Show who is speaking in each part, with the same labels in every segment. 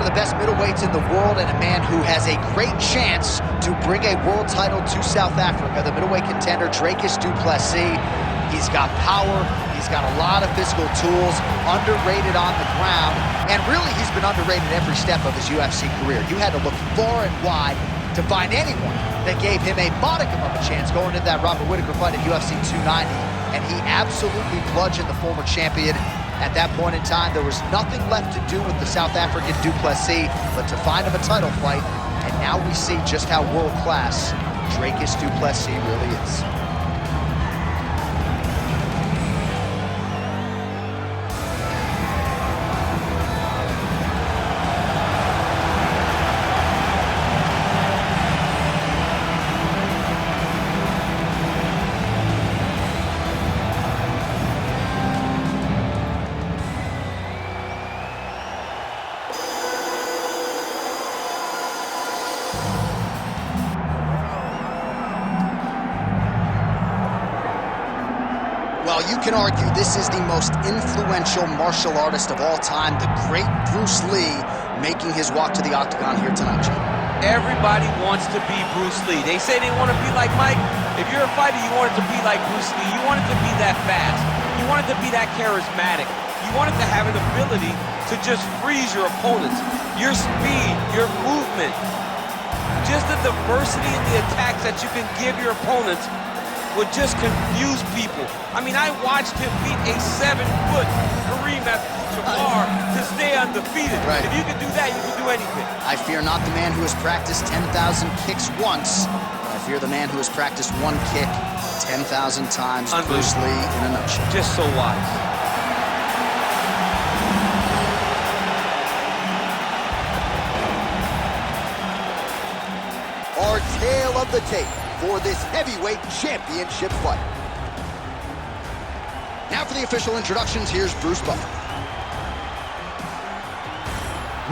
Speaker 1: one of the best middleweights in the world and a man who has a great chance to bring a world title to South Africa. The middleweight contender, Dricus Du Plessis. He's got power, he's got a lot of physical tools, underrated on the ground, and really he's been underrated every step of his UFC career. You had to look far and wide to find anyone that gave him a modicum of a chance going into that Robert Whittaker fight at UFC 290, and he absolutely bludgeoned the former champion. At that point in time, there was nothing left to do with the South African Du Plessis but to find him a title fight, and now we see just how world-class Dricus Du Plessis really is. Well, you can argue this is the most influential martial artist of all time, the great Bruce Lee, making his walk to the octagon here tonight, Jim.
Speaker 2: Everybody wants to be Bruce Lee. They say they want to be like Mike. If you're a fighter, you want it to be like Bruce Lee. You want it to be that fast. You want it to be that charismatic. You want it to have an ability to just freeze your opponents. Your speed, your movement, just the diversity in the attacks that you can give your opponents would just confuse people. I mean, I watched him beat a 7-foot Kareem Abdul-Jabbar to stay undefeated.
Speaker 1: Right.
Speaker 2: If you can do that, you can do anything.
Speaker 1: I fear not the man who has practiced 10,000 kicks once. I fear the man who has practiced one kick 10,000 times. Bruce Lee in a nutshell.
Speaker 2: Just so wise.
Speaker 1: Our tale of the tape for this heavyweight championship fight. Now for the official introductions, here's Bruce Buffer.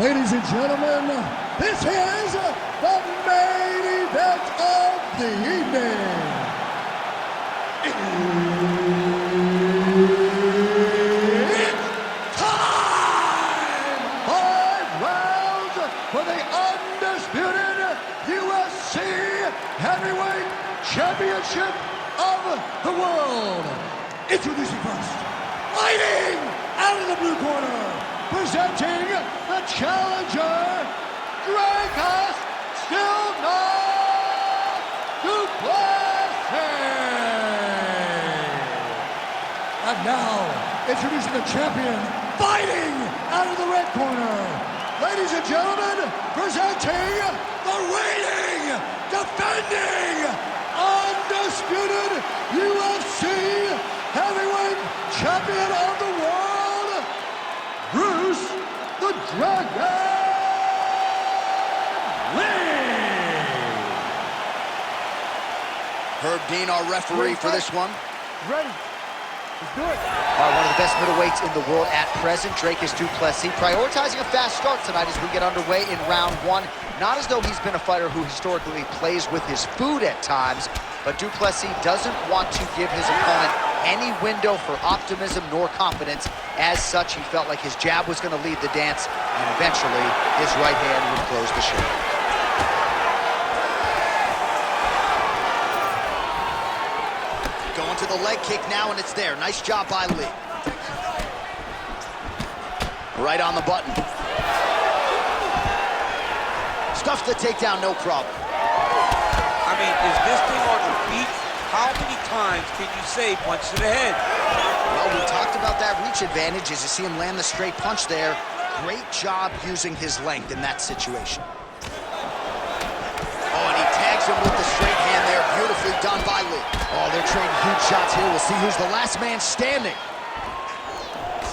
Speaker 3: Ladies and gentlemen, this is the main event of the evening. It's time! 5 rounds for the undisputed UFC Heavyweight Championship of the world. Introducing first, fighting out of the blue corner, presenting the challenger, Dricus Du Plessis. And now, introducing the champion, fighting out of the red corner. Ladies and gentlemen, presenting the reigning, defending, undisputed UFC Heavyweight Champion of the world, Bruce the Dragon Lee.
Speaker 1: Herb Dean, our referee for this one.
Speaker 3: Ready? Let's do it.
Speaker 1: One of the best middleweights in the world at present, Dricus Du Plessis, prioritizing a fast start tonight as we get underway in round 1. Not as though he's been a fighter who historically plays with his food at times, but Du Plessis doesn't want to give his opponent any window for optimism nor confidence. As such, he felt like his jab was going to lead the dance, and eventually his right hand would close the show. Going to the leg kick now, and it's there. Nice job by Lee. Right on the button. Stuffs the takedown, no problem.
Speaker 2: I mean, is this thing on repeat? How many times can you say punch to the head?
Speaker 1: Well, we talked about that reach advantage as you see him land the straight punch there. Great job using his length in that situation. Oh, and he tags him with the straight hand there. Beautifully done by Lee. Oh, they're trading huge shots here. We'll see who's the last man standing.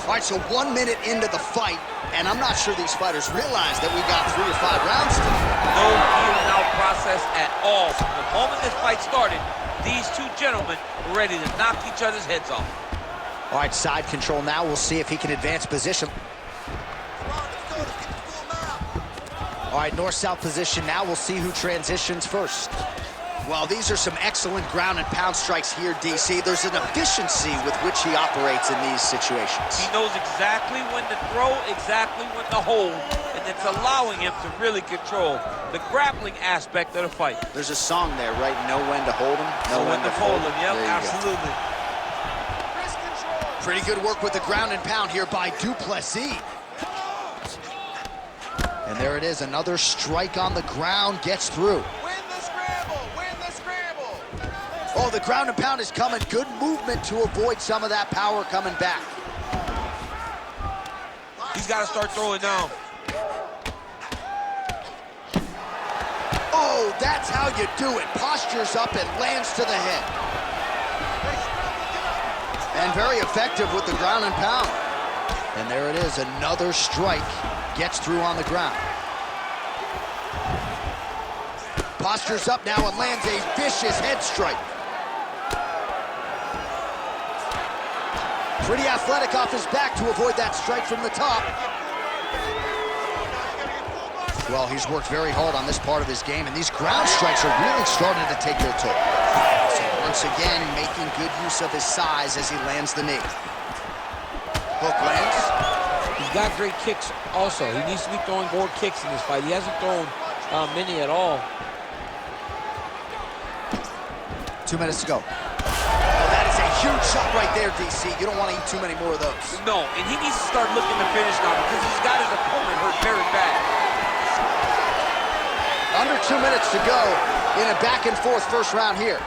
Speaker 1: All right, so 1 minute into the fight, and I'm not sure these fighters realize that we got 3 or 5 rounds to do.
Speaker 2: No in-and-out process at all. From the moment this fight started, these two gentlemen were ready to knock each other's heads off.
Speaker 1: All right, side control now. We'll see if he can advance position. All right, north-south position now. We'll see who transitions first. Well, these are some excellent ground and pound strikes here, DC. There's an efficiency with which he operates in these situations.
Speaker 2: He knows exactly when to throw, exactly when to hold. It that's allowing him to really control the grappling aspect of the fight.
Speaker 1: There's a song there, right? Know when to hold him,
Speaker 2: Know when to fold him. Yep, absolutely.
Speaker 1: Pretty good work with the ground and pound here by Du Plessis. And there it is, another strike on the ground, gets through.
Speaker 4: Win the scramble! Win the scramble!
Speaker 1: Oh, the ground and pound is coming. Good movement to avoid some of that power coming back.
Speaker 2: He's got to start throwing now.
Speaker 1: Oh, that's how you do it. Postures up and lands to the head. And very effective with the ground and pound. And there it is, another strike. Gets through on the ground. Postures up now and lands a vicious head strike. Pretty athletic off his back to avoid that strike from the top. Well, he's worked very hard on this part of his game, and these ground strikes are really starting to take their toll. So once again, making good use of his size as he lands the knee. Hook lands.
Speaker 2: He's got great kicks also. He needs to be throwing more kicks in this fight. He hasn't thrown many at all.
Speaker 1: 2 minutes to go. Oh, that is a huge shot right there, DC. You don't want to eat too many more of those.
Speaker 2: No, and he needs to start looking to finish now because he's got his opponent hurt very bad.
Speaker 1: Under 2 minutes to go in a back-and-forth first round here.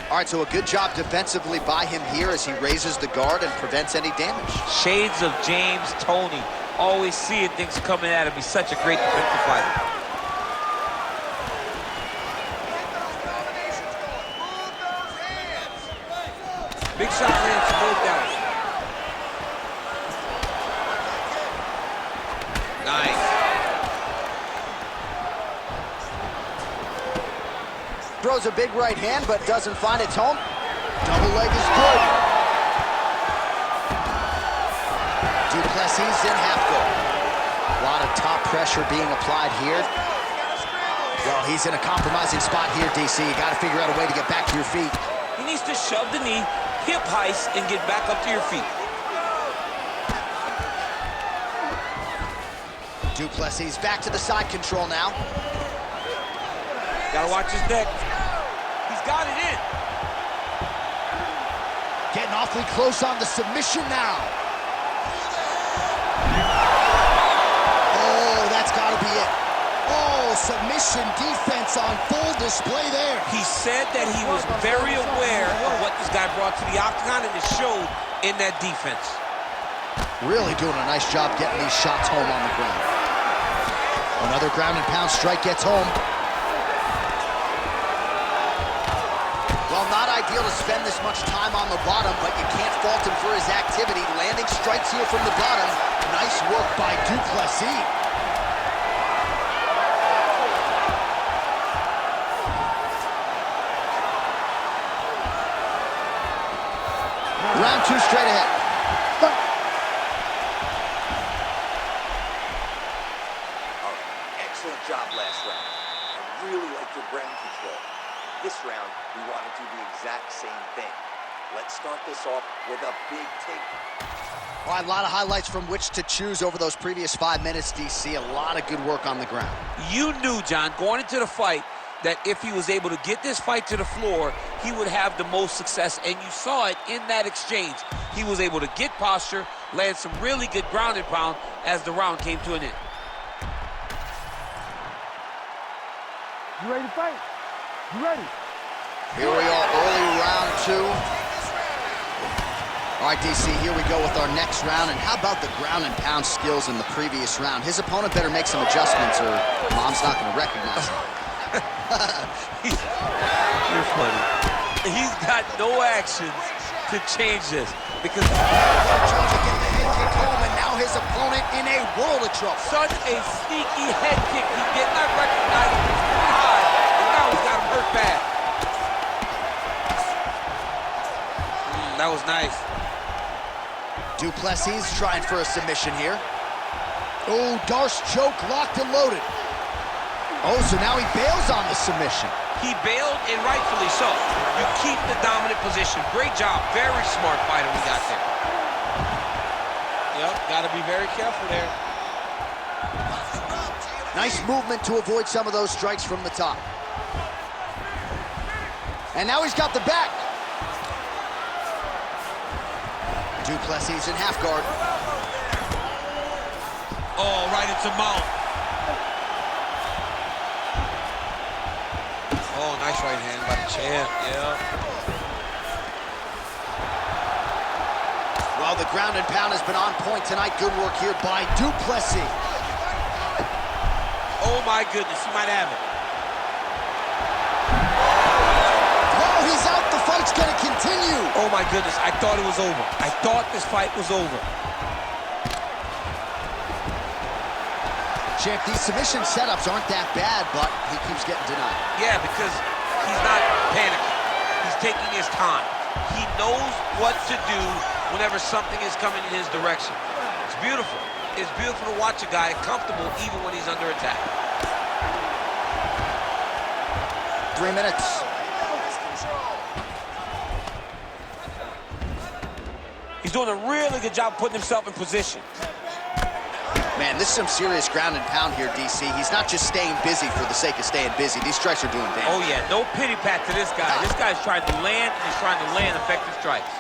Speaker 1: All right, so a good job defensively by him here as he raises the guard and prevents any damage.
Speaker 2: Shades of James Toney. Always seeing things coming at him. He's such a great defensive fighter. Big shot lands both down. Nice.
Speaker 1: Throws a big right hand, but doesn't find its home. Double leg is good. Du Plessis in half guard. A lot of top pressure being applied here. Well, he's in a compromising spot here, DC. You got to figure out a way to get back to your feet.
Speaker 2: He needs to shove the knee, hip heist, and get back up to your feet.
Speaker 1: Du Plessis back to the side control now.
Speaker 2: Gotta watch his neck. He's got it in.
Speaker 1: Getting awfully close on the submission now. Oh, that's gotta be it. Oh, submission defense on full display there.
Speaker 2: He said that he was very aware of what this guy brought to the octagon, and it showed in that defense.
Speaker 1: Really doing a nice job getting these shots home on the ground. Another ground and pound strike gets home. Well, not ideal to spend this much time on the bottom, but you can't fault him for his activity. Landing strikes here from the bottom. Nice work by Du Plessis. Round two straight ahead.
Speaker 4: Excellent job last round. I really like your ground control. This round, we want to do the exact same thing. Let's start this off with a big take.
Speaker 1: All right, a lot of highlights from which to choose over those previous 5 minutes, DC. A lot of good work on the ground.
Speaker 2: You knew, John, going into the fight, that if he was able to get this fight to the floor, he would have the most success, and you saw it in that exchange. He was able to get posture, land some really good ground and pound as the round came to an end.
Speaker 5: You ready to fight? You ready?
Speaker 1: Here we are, early round two. All right, DC, here we go with our next round. And how about the ground and pound skills in the previous round? His opponent better make some adjustments or Mom's not going to recognize him.
Speaker 2: You're funny. He's got no actions to change this because
Speaker 1: Trying to get the head kick home, and now his opponent in a world of trouble.
Speaker 2: such a sneaky head kick. He did not recognize it was pretty high, and now he's got him hurt bad. That was nice.
Speaker 1: Du Plessis trying for a submission here. Oh, Darce choke locked and loaded. Oh, so now he bails on the submission.
Speaker 2: He bailed, and rightfully so. You keep the dominant position. Great job. Very smart fighter we got there. Yep, got to be very careful there.
Speaker 1: Nice movement to avoid some of those strikes from the top. And now he's got the back. Du Plessis in half guard.
Speaker 2: Oh, right into mount. Oh, nice right hand by the champ, yeah.
Speaker 1: Well, the ground and pound has been on point tonight. Good work here by Du Plessis.
Speaker 2: Oh my goodness, he might have it.
Speaker 1: Oh, he's out. The fight's gonna continue.
Speaker 2: Oh my goodness, I thought it was over. I thought this fight was over.
Speaker 1: Champ, these submission setups aren't that bad, but he keeps getting denied.
Speaker 2: Yeah, because he's not panicking. He's taking his time. He knows what to do whenever something is coming in his direction. It's beautiful. It's beautiful to watch a guy comfortable even when he's under attack.
Speaker 1: 3 minutes.
Speaker 2: He's doing a really good job putting himself in position.
Speaker 1: Man, this is some serious ground and pound here, DC. He's not just staying busy for the sake of staying busy. These strikes are doing damage.
Speaker 2: Oh yeah, no pity pat to this guy. This guy's trying to land, and he's trying to land effective strikes.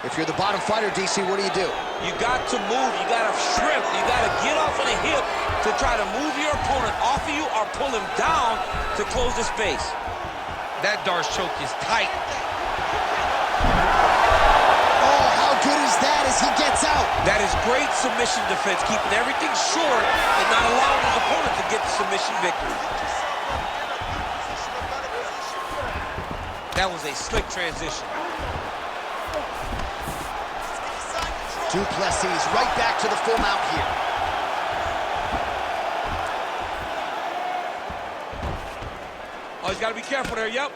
Speaker 1: If you're the bottom fighter, DC, what do?
Speaker 2: You got to move, you got to shrimp, you got to get off on a hip to try to move your opponent off of you or pull him down to close the space. That Darce choke is tight.
Speaker 1: Oh, how good is that as he gets out?
Speaker 2: That is great submission defense, keeping everything short and not allowing his opponent to get the submission victory. That was a slick transition.
Speaker 1: Du Plessis right back to the full mount here.
Speaker 2: Oh, he's got to be careful there, yep.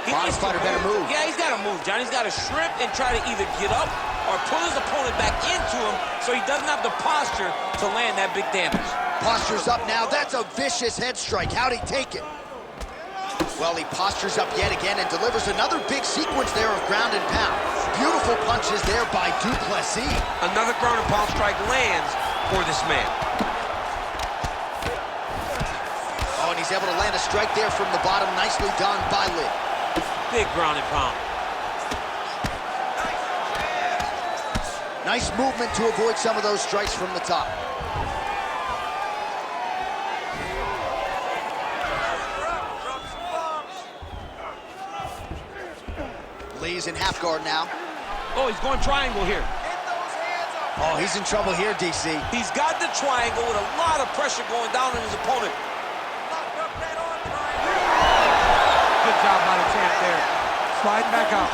Speaker 1: Bottom fighter better move.
Speaker 2: Yeah, he's got to move, John. He's got to shrimp and try to either get up or pull his opponent back into him so he doesn't have the posture to land that big damage.
Speaker 1: Posture's up now. That's a vicious head strike. How'd he take it? Well, he postures up yet again and delivers another big sequence there of ground and pound. Beautiful punches there by Du Plessis.
Speaker 2: Another ground and pound strike lands for this man.
Speaker 1: Oh, and he's able to land a strike there from the bottom. Nicely done by Lee.
Speaker 2: Big ground and pound.
Speaker 1: Nice movement to avoid some of those strikes from the top. Lee's in half guard now.
Speaker 2: Oh, he's going triangle here.
Speaker 1: Oh, he's in trouble here, DC.
Speaker 2: He's got the triangle with a lot of pressure going down on his opponent.
Speaker 5: Good job by the champ there. Sliding back out.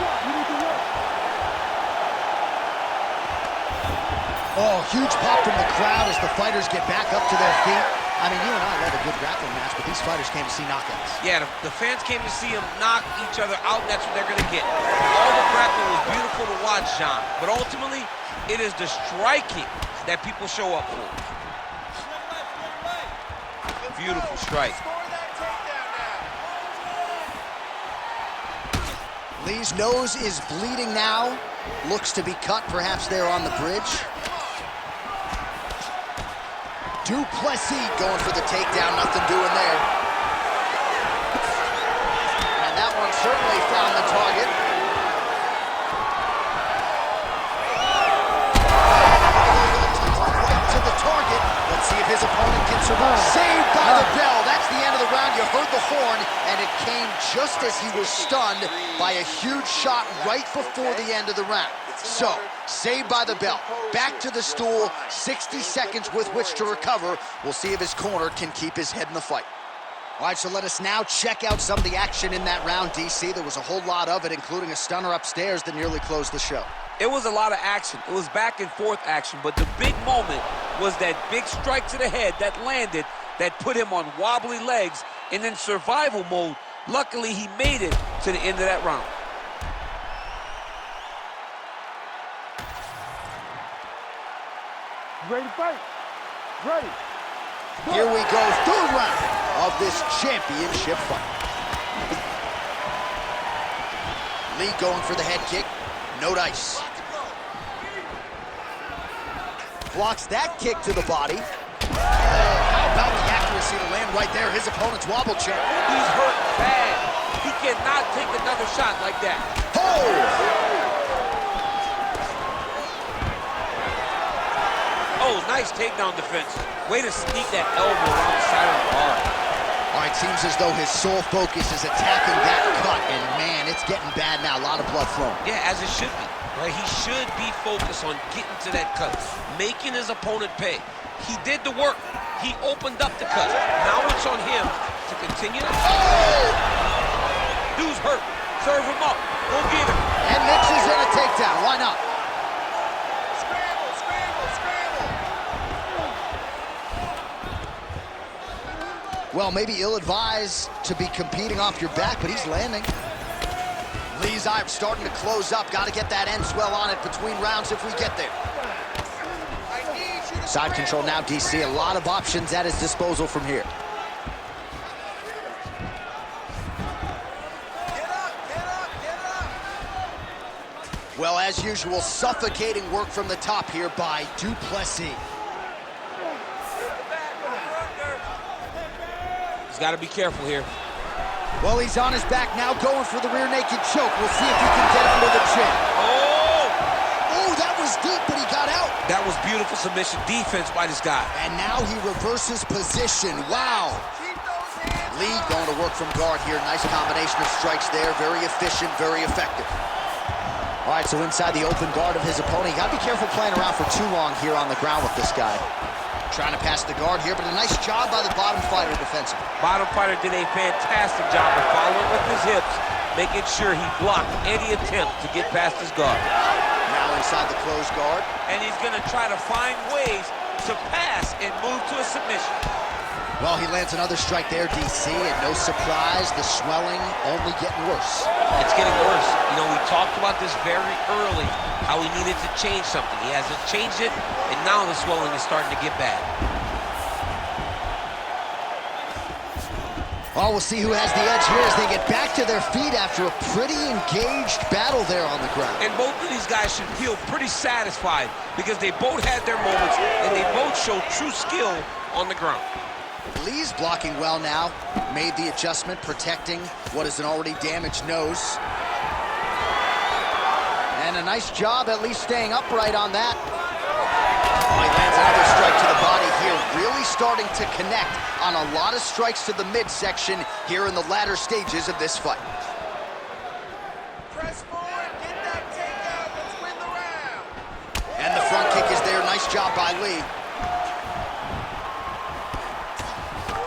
Speaker 1: Oh, huge pop from the crowd as the fighters get back up to their feet. I mean, you and I love a good grappling match, but these fighters came to see knockouts.
Speaker 2: Yeah, the fans came to see him knock each other out, and that's what they're going to get. All the grappling was beautiful to watch, John, but ultimately, it is the striking that people show up for. Beautiful strike.
Speaker 1: Lee's nose is bleeding now. Looks to be cut, perhaps there on the bridge. Du Plessis going for the takedown, nothing doing there. And that one certainly found the target. Right to the target. Let's see if his opponent can survive. Saved by the bell. That's the end of the round. You heard the horn, and it came just as he was stunned by a huge shot right before the end of the round. So, saved by the bell. Back to the stool, 60 seconds with which to recover. We'll see if his corner can keep his head in the fight. All right, so let us now check out some of the action in that round, DC. There was a whole lot of it, including a stunner upstairs that nearly closed the show.
Speaker 2: It was a lot of action. It was back and forth action, but the big moment was that big strike to the head that landed, that put him on wobbly legs and in survival mode. Luckily, he made it to the end of that round.
Speaker 5: Ready to fight? Ready.
Speaker 1: Here we go, third round of this championship fight. Lee going for the head kick, no dice. blocks that kick to the body. How about the accuracy to land right there? His opponent's wobble choke.
Speaker 2: He's hurt bad. He cannot take another shot like that. Oh, nice takedown defense. Way to sneak that elbow on the side of the bar.
Speaker 1: All right, seems as though his sole focus is attacking that cut, and man, it's getting bad now. A lot of blood flowing.
Speaker 2: Yeah, as it should be. Right? He should be focused on getting to that cut, making his opponent pay. He did the work. He opened up the cut. Now it's on him to continue.
Speaker 1: Oh!
Speaker 2: Dude's hurt. Serve him up. Go get him.
Speaker 1: And mixes in a takedown. Why not?
Speaker 4: Scramble, scramble, scramble.
Speaker 1: Well, maybe ill-advised to be competing off your back, but he's landing. Lee's eye starting to close up. Got to get that end swell on it between rounds if we get there. Side control now, DC. A lot of options at his disposal from here.
Speaker 4: Get up, get up, get up.
Speaker 1: Well, as usual, suffocating work from the top here by Du Plessis.
Speaker 2: He's got to be careful here.
Speaker 1: Well, he's on his back now, going for the rear naked choke. We'll see if he can get under the chin. Oh, that was deep, but he got out.
Speaker 2: That was beautiful submission defense by this guy.
Speaker 1: And now he reverses position. Wow.
Speaker 4: Keep those hands
Speaker 1: Lee
Speaker 4: up.
Speaker 1: going to work from guard here. Nice combination of strikes there. Very efficient, very effective. All right, so inside the open guard of his opponent. You got to be careful playing around for too long here on the ground with this guy. Trying to pass the guard here, but a nice job by the bottom fighter defensively.
Speaker 2: Bottom fighter did a fantastic job of following with his hips, making sure he blocked any attempt to get past his guard.
Speaker 1: Now inside the closed guard.
Speaker 2: And he's going to try to find ways to pass and move to a submission.
Speaker 1: Well, he lands another strike there, DC, and no surprise, the swelling only getting worse.
Speaker 2: It's getting worse. You know, we talked about this very early, how he needed to change something. He hasn't changed it, and now the swelling is starting to get bad.
Speaker 1: Well, we'll see who has the edge here as they get back to their feet after a pretty engaged battle there on the ground.
Speaker 2: And both of these guys should feel pretty satisfied because they both had their moments, and they both showed true skill on the ground.
Speaker 1: Lee's blocking well now, made the adjustment, protecting what is an already damaged nose. And a nice job at least staying upright on that. Oh, he lands another strike to the body here, really starting to connect on a lot of strikes to the midsection here in the latter stages of this fight.
Speaker 4: Press forward, get that takedown, let's win the round.
Speaker 1: And the front kick is there, nice job by Lee.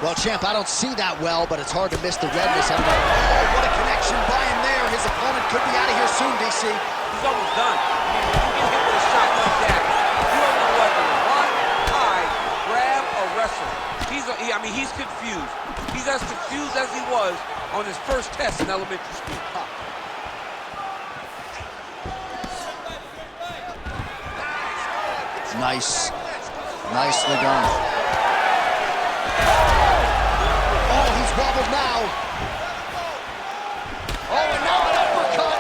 Speaker 1: Well, champ, I don't see that well, but it's hard to miss the redness. Oh, what a connection by him there. His opponent could be out of here soon, DC.
Speaker 2: He's almost done. I mean, when you get hit with a shot like that, you don't know whether to run, hide, grab, or wrestle. He's confused. He's as confused as he was on his first test in elementary school.
Speaker 1: Nice. Nicely done. Oh, he's wobbled now. Oh, and now an uppercut.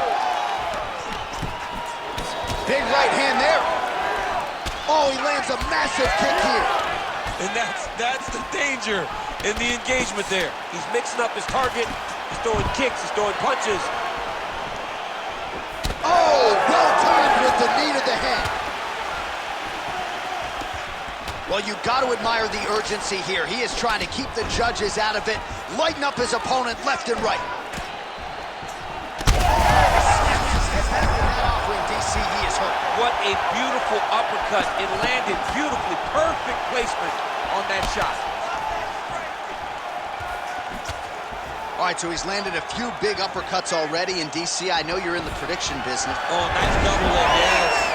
Speaker 1: Big right hand there. Oh, he lands a massive kick here.
Speaker 2: And that's the danger in the engagement there. He's mixing up his target. He's throwing kicks. He's throwing punches.
Speaker 1: Oh, well timed with the knee to the head. Well, you've got to admire the urgency here. He is trying to keep the judges out of it, lighten up his opponent left and right. DC, he is hurt.
Speaker 2: What a beautiful uppercut. It landed beautifully. Perfect placement on that shot.
Speaker 1: All right, so he's landed a few big uppercuts already in DC. I know you're in the prediction business.
Speaker 2: Oh, nice double leg, yes.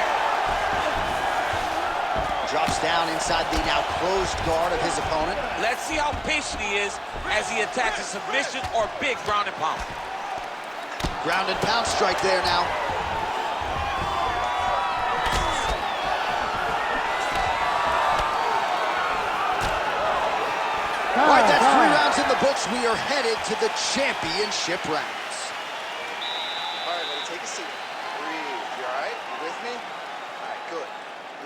Speaker 1: Drops down inside the now closed guard of his opponent.
Speaker 2: Let's see how patient he is as he attacks a submission or big ground and pound.
Speaker 1: Ground and pound strike there now. All right, that's 3 rounds in the books. We are headed to the championship rounds.
Speaker 4: All right, buddy, take a seat. Breathe. You all right? You with me? All right, good.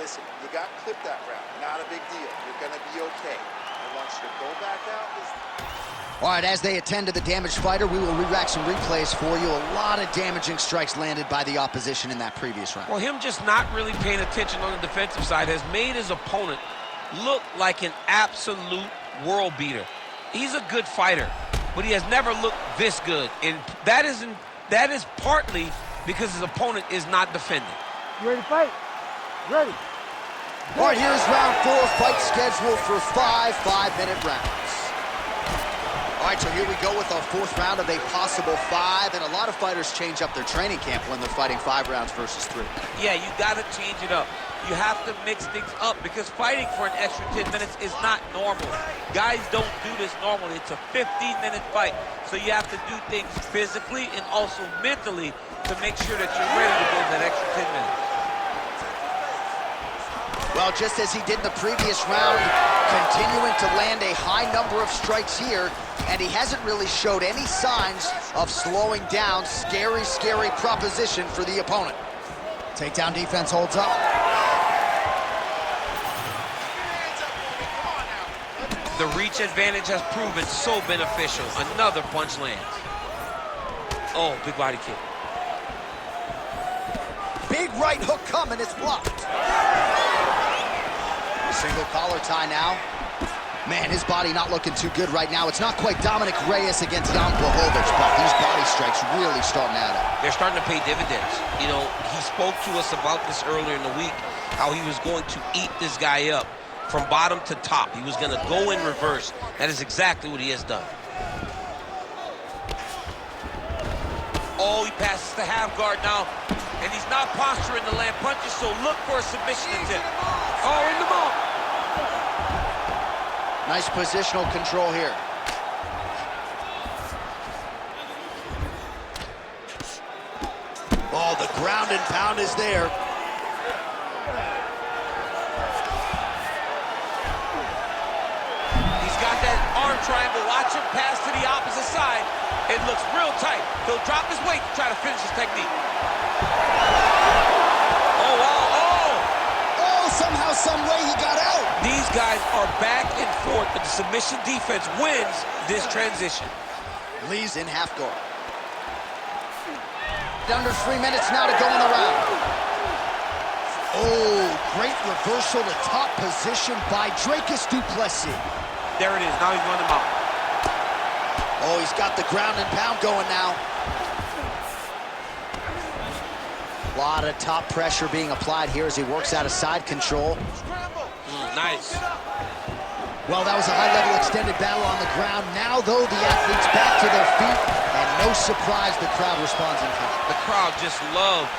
Speaker 6: listen, you got clipped that round. Not a big deal. You're going to be okay. I want you to go back out.
Speaker 1: All right, as they attend to the damaged fighter, we will re-rack some replays for you. A lot of damaging strikes landed by the opposition in that previous round.
Speaker 2: Well, him just not really paying attention on the defensive side has made his opponent look like an absolute world beater. He's a good fighter, but he has never looked this good, and that is partly because his opponent is not defending.
Speaker 3: You ready to fight? Ready.
Speaker 1: All right, here's round 4, fight scheduled for 5 5-minute rounds. All right, so here we go with our 4th round of a possible 5, and a lot of fighters change up their training camp when they're fighting 5 rounds versus 3.
Speaker 2: Yeah, you got to change it up. You have to mix things up because fighting for an extra 10 minutes is not normal. Guys don't do this normally. It's a 15-minute fight, so you have to do things physically and also mentally to make sure that you're ready to go that extra 10 minutes.
Speaker 1: Well, just as he did in the previous round, continuing to land a high number of strikes here, and he hasn't really showed any signs of slowing down. Scary, scary proposition for the opponent. Takedown defense holds up.
Speaker 2: The reach advantage has proven so beneficial. Another punch lands. Oh, big body kick.
Speaker 1: Big right hook coming, it's blocked. Single collar tie now. Man, his body not looking too good right now. It's not quite Dominic Reyes against Jan Blachowicz, but these body strikes really starting to add up.
Speaker 2: They're starting to pay dividends. You know, he spoke to us about this earlier in the week, how he was going to eat this guy up from bottom to top. He was going to go in reverse. That is exactly what he has done. Oh, he passes the half guard now, and he's not posturing to land punches, so look for a submission attempt. Oh, in the mouth.
Speaker 1: Nice positional control here. Oh, the ground and pound is there.
Speaker 2: He's got that arm triangle. Watch him pass to the opposite side. It looks real tight. He'll drop his weight to try to finish his technique. Oh, wow, oh!
Speaker 1: Oh, somehow, some way he got out.
Speaker 2: These guys are back and forth, but the submission defense wins this transition.
Speaker 1: Lee's in half guard. Under 3 minutes now to go in the round. Oh, great reversal to top position by Dricus Du Plessis.
Speaker 2: There it is. Now he's running him out.
Speaker 1: Oh, he's got the ground and pound going now. A lot of top pressure being applied here as he works out of side control.
Speaker 2: Nice.
Speaker 1: Well, that was a high-level extended battle on the ground. Now, though, the athletes back to their feet, and no surprise the crowd responds in kind.
Speaker 2: The crowd just loves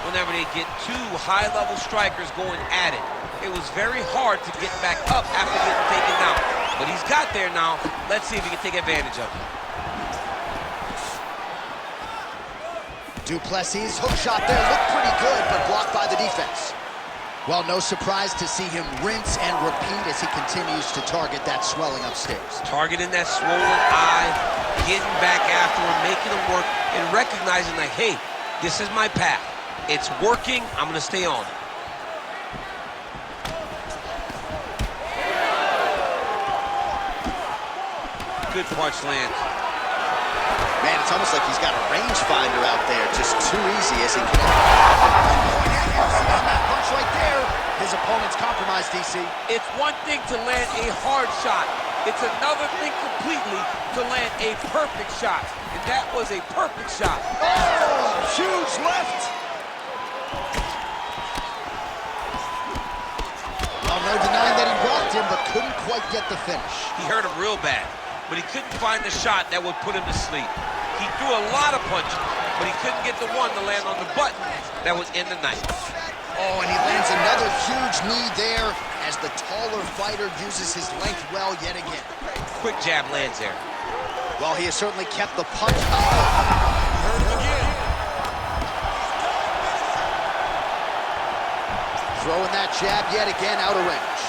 Speaker 2: whenever they get two high-level strikers going at it. It was very hard to get back up after getting taken down. But he's got there now. Let's see if he can take advantage of it.
Speaker 1: Du Plessis' hook shot there looked pretty good, but blocked by the defense. Well, no surprise to see him rinse and repeat as he continues to target that swelling upstairs.
Speaker 2: Targeting that swollen eye, getting back after him, making him work, and recognizing like, hey, this is my path. It's working, I'm gonna stay on it. Good punch lands.
Speaker 1: Man, it's almost like he's got a rangefinder out there, just too easy as he can. On that punch right there, his opponent's compromised, DC.
Speaker 2: It's one thing to land a hard shot. It's another thing completely to land a perfect shot. And that was a perfect shot.
Speaker 1: Oh, huge left. Well, no denying that he rocked him, but couldn't quite get the finish.
Speaker 2: He hurt him real bad, but he couldn't find the shot that would put him to sleep. He threw a lot of punches, but he couldn't get the one to land on the button that was in the night.
Speaker 1: Oh, and he lands another huge knee there as the taller fighter uses his length well yet again.
Speaker 2: Quick jab lands there.
Speaker 1: Well, he has certainly kept the punch up.
Speaker 2: Hurt him again.
Speaker 1: Throwing that jab yet again out of range.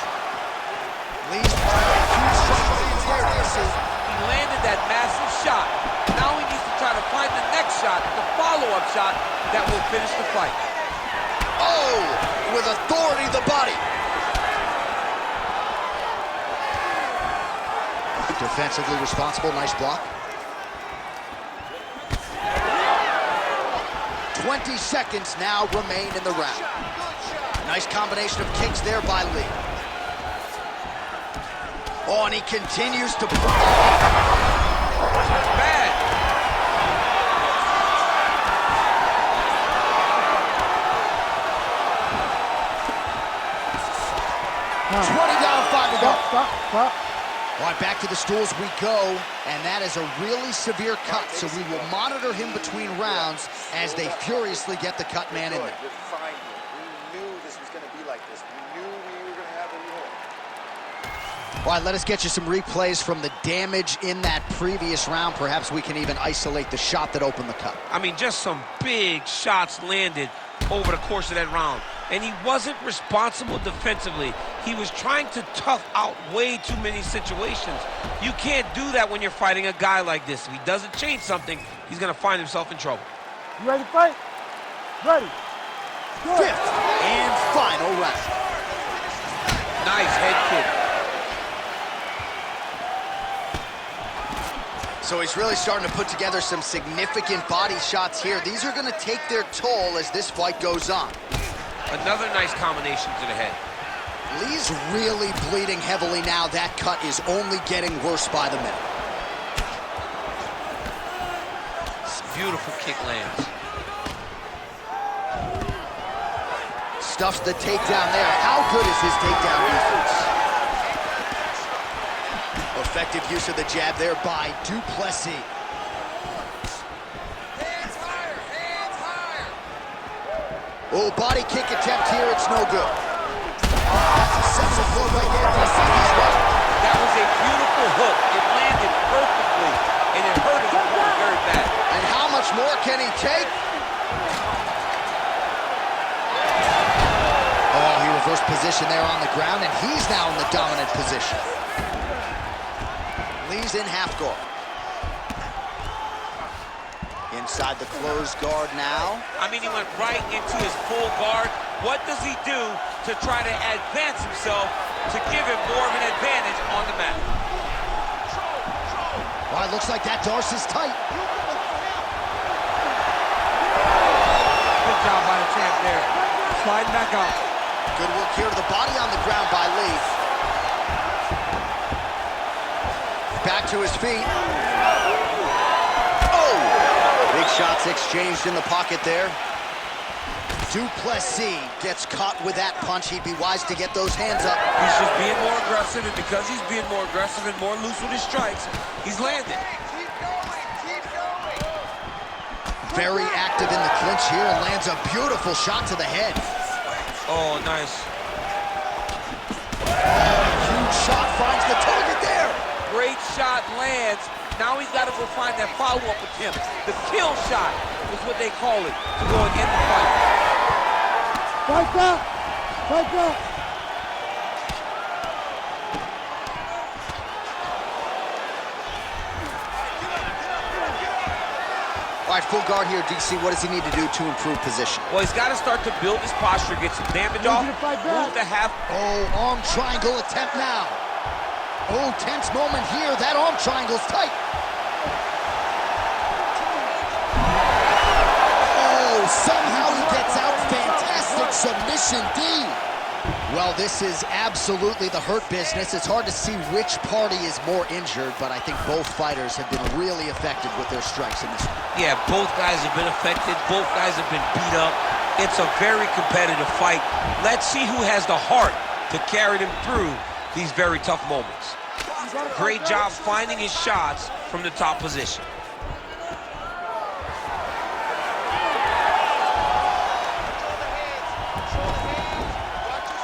Speaker 1: Lee's huge shot lands there, DC.
Speaker 2: He landed that massive shot. Now he needs to try to find the next shot, the follow-up shot that will finish the fight.
Speaker 1: Oh, with authority, the body Defensively responsible, nice block. 20 seconds now remain in the round. Nice combination of kicks there by Lee. Oh, and he continues to...
Speaker 2: Bad.
Speaker 1: 20 down, 5 to go.
Speaker 3: Stop.
Speaker 1: All right, back to the stools we go, and that is a really severe cut, so we will monitor him between rounds as they furiously get the cut man in there.
Speaker 6: You're fine here. We knew this was going to be like this. We knew we were going to have a Lee Hoi.
Speaker 1: All right, let us get you some replays from the damage in that previous round. Perhaps we can even isolate the shot that opened the cut.
Speaker 2: I mean, just some big shots landed over the course of that round. And he wasn't responsible defensively. He was trying to tough out way too many situations. You can't do that when you're fighting a guy like this. If he doesn't change something, he's gonna find himself in trouble.
Speaker 3: You ready to fight? Ready. Good.
Speaker 1: Fifth and final round.
Speaker 2: Nice head kick.
Speaker 1: So he's really starting to put together some significant body shots here. These are gonna take their toll as this fight goes on.
Speaker 2: Another nice combination to the head.
Speaker 1: Lee's really bleeding heavily now. That cut is only getting worse by the minute.
Speaker 2: Beautiful kick lands.
Speaker 1: Stuffs the takedown there. How good is his takedown defense? Effective use of the jab there by Du Plessis. Oh, body kick attempt here, it's no good. That's a sensible blow right there.
Speaker 2: That was a beautiful hook. It landed perfectly, and it hurt his opponent very bad.
Speaker 1: And how much more can he take? Oh, he reversed position there on the ground, and he's now in the dominant position. Lee's in half guard. Inside the closed guard now.
Speaker 2: I mean, he went right into his full guard. What does he do to try to advance himself to give him more of an advantage on the mat?
Speaker 1: Well, it looks like that Darce is tight.
Speaker 5: Good job by the champ there. Sliding back up.
Speaker 1: Good work here to the body on the ground by Lee. Back to his feet. Big shots exchanged in the pocket there. Du Plessis gets caught with that punch. He'd be wise to get those hands up.
Speaker 2: He's just being more aggressive, and because he's being more aggressive and more loose with his strikes, he's landing.
Speaker 6: Keep going.
Speaker 1: Very active in the clinch here and lands a beautiful shot to the head.
Speaker 2: Oh, nice.
Speaker 1: Huge shot finds the target there.
Speaker 2: Great shot lands. Now he's got to go find that follow-up attempt. The kill shot is what they call it, to go and end the fight.
Speaker 3: Fight back. Fight back.
Speaker 1: All right, full guard here, DC. What does he need to do to improve position?
Speaker 2: Well, he's got to start to build his posture, get some damage off, move the half.
Speaker 1: Oh, arm triangle attempt now. Oh, tense moment here. That arm triangle's tight. Oh, somehow he gets out. Fantastic submission, D. Well, this is absolutely the hurt business. It's hard to see which party is more injured, but I think both fighters have been really effective with their strikes in this one.
Speaker 2: Yeah, both guys have been affected. Both guys have been beat up. It's a very competitive fight. Let's see who has the heart to carry them through these very tough moments. Great job finding his shots from the top position.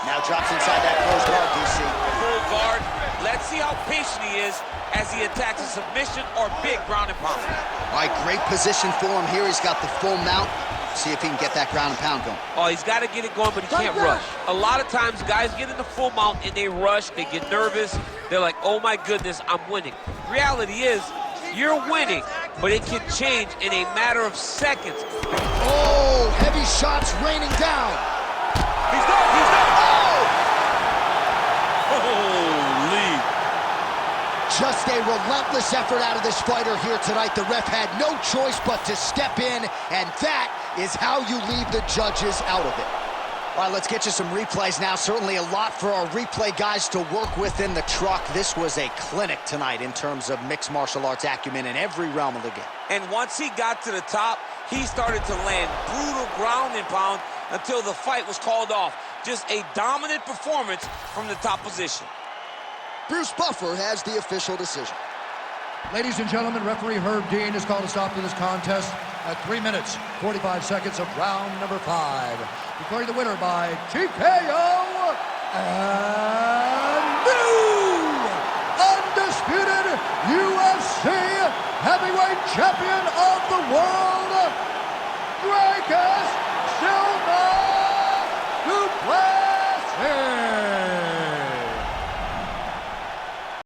Speaker 1: Now drops inside that closed guard, DC.
Speaker 2: Full guard. Let's see how patient he is as he attacks a submission or big ground and pound.
Speaker 1: All right, great position for him here. He's got the full mount. See if he can get that ground and pound going.
Speaker 2: Oh, he's got to get it going, but he can't rush. A lot of times, guys get in the full mount and they rush, they get nervous. They're like, oh my goodness, I'm winning. Reality is, you're winning, but it can change in a matter of seconds.
Speaker 1: Oh, heavy shots raining down.
Speaker 2: He's done, he's done.
Speaker 1: Oh!
Speaker 2: Holy.
Speaker 1: Just a relentless effort out of this fighter here tonight. The ref had no choice but to step in, and that is how you leave the judges out of it. All right, let's get you some replays now. Certainly a lot for our replay guys to work with in the truck. This was a clinic tonight in terms of mixed martial arts acumen in every realm of the game.
Speaker 2: And once he got to the top, he started to land brutal ground and pound until the fight was called off. Just a dominant performance from the top position.
Speaker 1: Bruce Buffer has the official decision.
Speaker 3: Ladies and gentlemen, referee Herb Dean has called a stop to this contest at 3 minutes, 45 seconds of round number 5. Declaring the winner by TKO and new undisputed UFC heavyweight champion of the world,